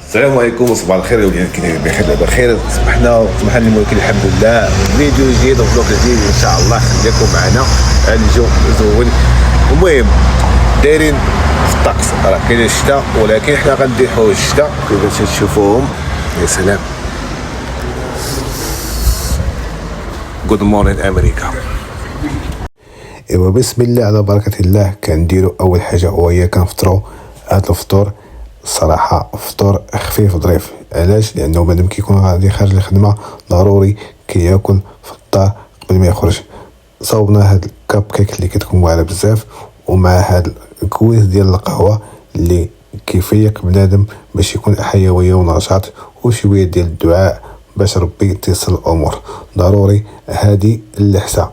السلام عليكم وصباح الخير. اليوم كاين بخير بخير. صبحنا لي ولكن الحمد لله فيديو جديد وفلوق جديد ان شاء الله. خليكم معنا الجو زوين. المهم دايرين في الطقس راه كاين الشتاء ولكن حنا غنديحوا الشتاء كيف تشوفوهم. يا سلام. جود مورنينغ امريكا. ايوا بسم الله على بركه الله. كنديروا اول حاجه وهي كنفطروا. هذا الفطور صراحه فطور خفيف ظريف. علاش؟ لانه مادام كيكون غادي خارج الخدمه ضروري كياكل في الدار قبل ما يخرج. صوبنا هاد الكاب كيك اللي كتكون واعره بزاف ومع هاد الكويس ديال القهوه اللي كيفيق بنادم باش يكون حيويه ونشاط وشويه ديال الدعاء باش ربي تيسر الامور. ضروري هذه اللحسه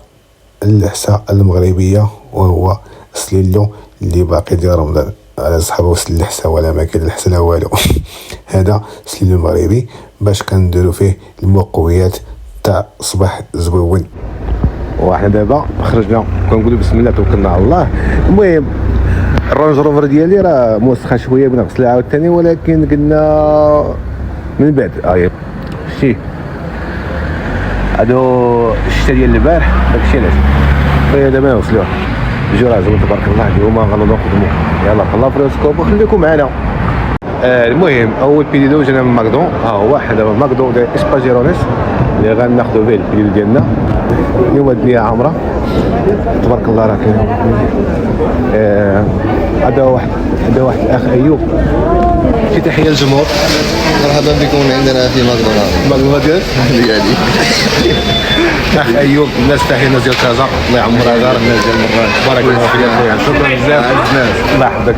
المغربيه وهو سليلو اللي باقي ديال رمضان على صحابه وسل اللحسه ولا ما كاين اللحسه لا والو. هذا سليلو مغربي باش كنديروا فيه المقويات تاع صباح زوين. وحنا دابا خرجنا كنقولوا بسم الله توكلنا على الله. المهم الرانج روفر ديالي راه موسخه شويه بغينا نغسلها عاوتاني ولكن قلنا من بعد شتي هادو الشتا ديال البارح داكشي علاش دابا نغسلوها جو راه زوين تبارك الله. اليوم غنوضو نخدمو. يلا الله فريسكوب وخليكم معنا. المهم اول بيديدو جانا من ماكدون. ها هو حنا دابا ماكدون ديال اسباجيرونيس اللي غناخدو فيه البيديدو ديالنا. اليوم الدنيا عامره تبارك الله. راه كاين هذا واحد الاخ ايوب. شي تحيه للجمهور. مرحبا بكم عندنا في ماكدون ديالي اخ ايوب. الناس تحيه الناس ديال كازا الله يعمرها دار. الناس ديال مرات بارك الله فيك اخويا. شكرا بزاف الله يحفظك.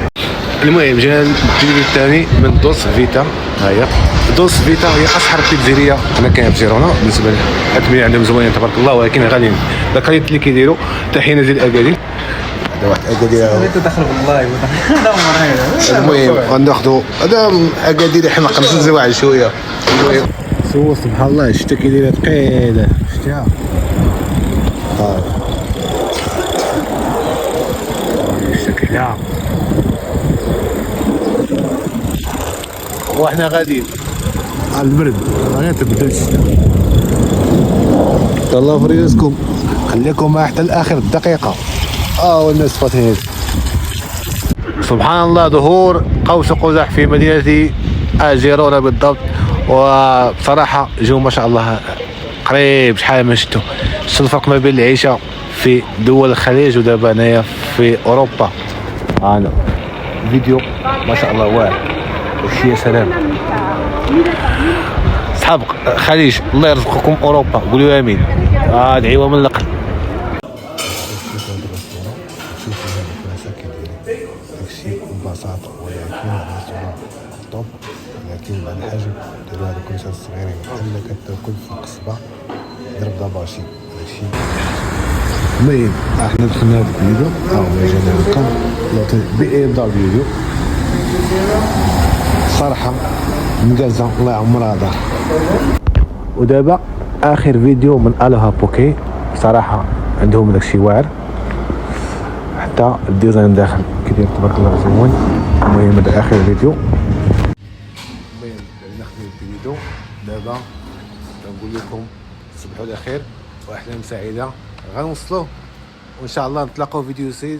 المهم جا الفيديو الثاني من دوس فيتا. ها هي دوس فيتا هي اشهر بيتزيريا هنا كاين في جيرونا بالنسبه للحتميه عندهم زوينين تبارك الله ولكن غاليين. الكاليت اللي كيديروا تحيه ديال اكادير. هذا واحد اكادير تدخل بالله. المهم غناخذوا هذا اكادير حنا قنص واحد شويه. المهم سوا سبحان الله الشتا كيدير ثقيله شتيها. الشتا وحنا غاديين على البرد غادي تبدا الشتا. الله يفرجكم. خليكم معي حتى لاخر دقيقه. والناس فاتحين. سبحان الله ظهور قوس قزح في مدينه جيرونا بالضبط. وبصراحه جو ما شاء الله قريب. شحال ما شفتوا الفرق ما بين العيشه في دول الخليج ودابا هنايا في اوروبا. انا فيديو ما شاء الله واعر. وشي يا سلام صحاب خليج الله يرزقكم اوروبا. قولوا امين. دعيوه من القلب. داكشي ببساطه ولكن الريستوران طوب. لكن مع الحجم ديالو هادو كلشي صغيرين بحال كتاكل في القصبه ضرب داباشي داكشي. المهم احنا دخلنا في الفيديو. هو جانا هكا لوطيل بي ام دبليو. صراحه مكازا الله يعمرها دار. ودابا اخر فيديو من الوها بوكي. صراحه عندهم داكشي واعر حتى الديزاين داخل كيدير تبارك الله زوين. المهم هذا اخر فيديو. المهم نختم الفيديو دابا. كنقول لكم تصبحوا على خير واحلام سعيده. غنوصلوا وان شاء الله نتلاقاو فيديو جديد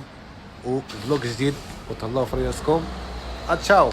وفلوق جديد. وتهلاو في راسكم. تشاو.